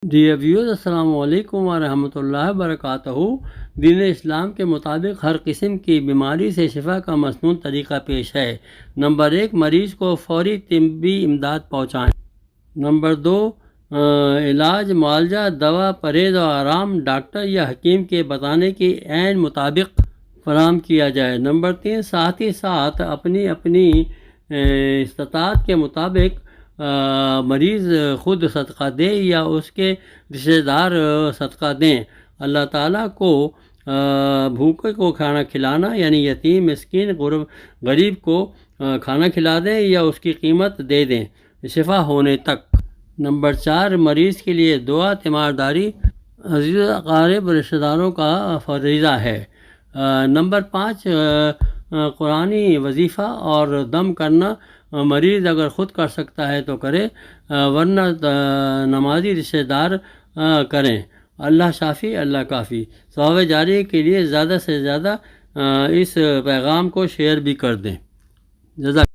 Dear viewers, السلام علیکم ورحمۃ اللہ وبرکاتہ۔ دین اسلام کے مطابق ہر قسم کی بیماری سے شفا کا مصنون طریقہ پیش ہے۔ نمبر 1، مریض کو فوری طبی امداد پہنچائیں۔ نمبر 2، علاج، معالجہ، دوا، پرہیز اور آرام ڈاکٹر یا حکیم کے بتانے کے عین مطابق فراہم کیا جائے۔ نمبر 3، ساتھ ہی ساتھ اپنی استطاعت کے مطابق مریض خود صدقہ دے یا اس کے رشتہ دار صدقہ دیں۔ اللہ تعالیٰ کو بھوکے کو کھانا کھلانا، یعنی یتیم، مسکین، غریب کو کھانا کھلا دیں یا اس کی قیمت دے دیں شفا ہونے تک۔ نمبر 4، مریض کے لیے دعا، تیمارداری عزیز اقارب رشتہ داروں کا فریضہ ہے۔ نمبر 5، قرآنی وظیفہ اور دم کرنا مریض اگر خود کر سکتا ہے تو کرے، ورنہ نمازی رشتہ دار کریں۔ اللہ شافی، اللہ کافی۔ ثواب جاری کے لیے زیادہ سے زیادہ اس پیغام کو شیئر بھی کر دیں۔ جزاک